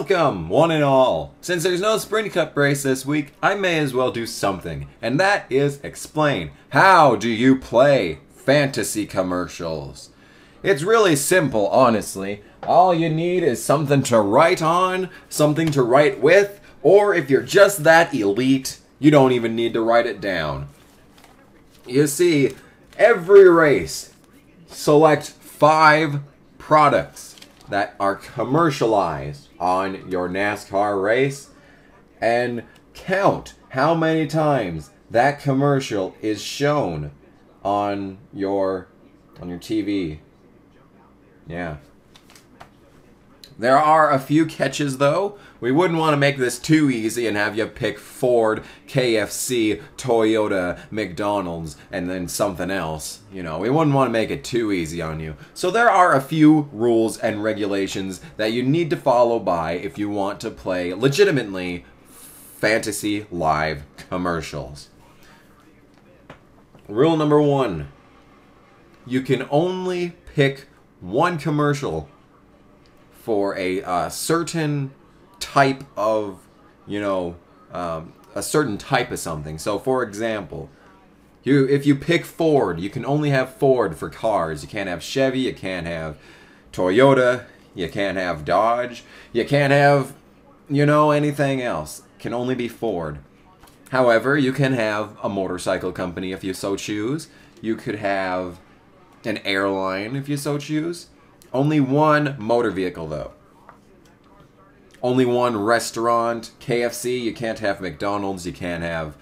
Welcome, one and all. Since there's no Sprint Cup race this week, I may as well do something, and that is explain how do you play fantasy commercials. It's really simple, honestly. All you need is something to write on, something to write with, or if you're just that elite, you don't even need to write it down. You see, every race, select 5 products that are commercialized on your NASCAR race and count how many times that commercial is shown on your TV. Yeah. There are a few catches though. We wouldn't want to make this too easy and have you pick Ford, KFC, Toyota, McDonald's, and then something else. You know, we wouldn't want to make it too easy on you. So there are a few rules and regulations that you need to follow by if you want to play legitimately fantasy live commercials. Rule number 1. You can only pick one commercial for a certain type of, a certain type of something. So, for example, if you pick Ford, you can only have Ford for cars. You can't have Chevy, you can't have Toyota, you can't have Dodge, you can't have, anything else. It can only be Ford. However, you can have a motorcycle company if you so choose. You could have an airline if you so choose. Only one motor vehicle, though. Only one restaurant. KFC, you can't have McDonald's. You can't have,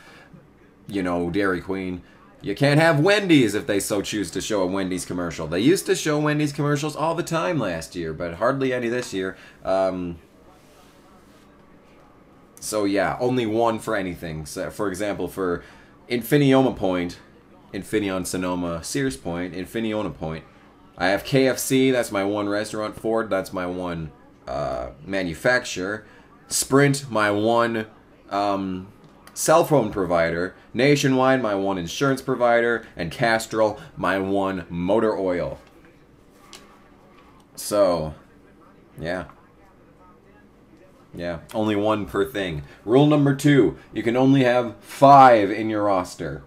Dairy Queen. You can't have Wendy's if they so choose to show a Wendy's commercial. They used to show Wendy's commercials all the time last year, but hardly any this year. So yeah, only one for anything. So, for example, for Infineon Point, Infineon Sonoma, Sears Point, Infineon Point, I have KFC, that's my one restaurant. Ford, that's my one manufacturer. Sprint, my one cell phone provider. Nationwide, my one insurance provider. And Castrol, my one motor oil. So, yeah. Yeah, only one per thing. Rule number 2, you can only have 5 in your roster.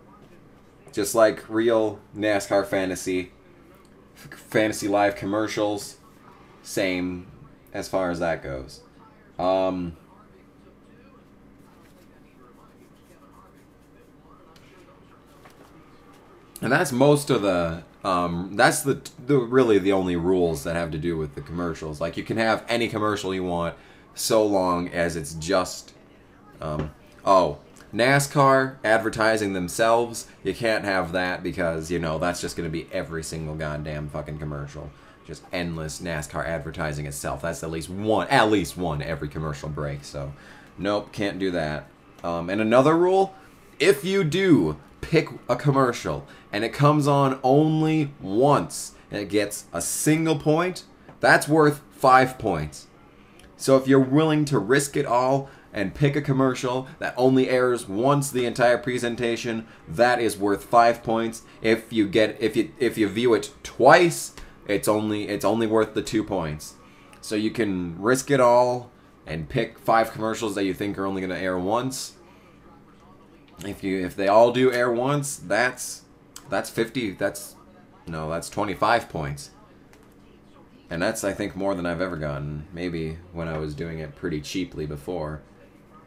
Just like real NASCAR fantasy live commercials, same as far as that goes. And that's most of the that's the really the only rules that have to do with the commercials. Like, you can have any commercial you want so long as it's just NASCAR advertising themselves, you can't have that because, that's just going to be every single goddamn fucking commercial. Just endless NASCAR advertising itself. That's at least one every commercial break. So, nope, can't do that. And another rule, if you do pick a commercial and it comes on only once and it gets a single point, that's worth 5 points. So if you're willing to risk it all and pick a commercial that only airs once the entire presentation, that is worth 5 points. If you view it twice, it's only worth the 2 points. So you can risk it all and pick 5 commercials that you think are only going to air once. If they all do air once, that's 50. That's 25 points. And that's, I think, more than I've ever gotten. Maybe when I was doing it pretty cheaply before.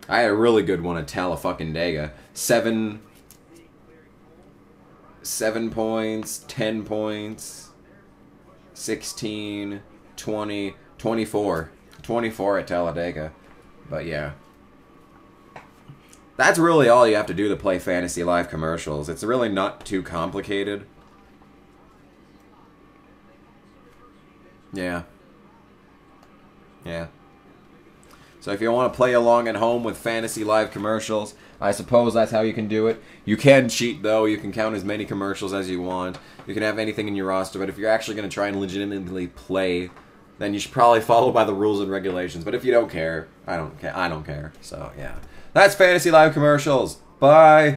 I had a really good one at Talladega. 7 points, 10 points, 16, 20, 24. 24 at Talladega. But yeah. That's really all you have to do to play fantasy live commercials. It's really not too complicated. Yeah. Yeah. So if you want to play along at home with fantasy live commercials, I suppose that's how you can do it. You can cheat, though. You can count as many commercials as you want. You can have anything in your roster, but if you're actually going to try and legitimately play, then you should probably follow by the rules and regulations. But if you don't care, I don't care. So, yeah. That's fantasy live commercials. Bye.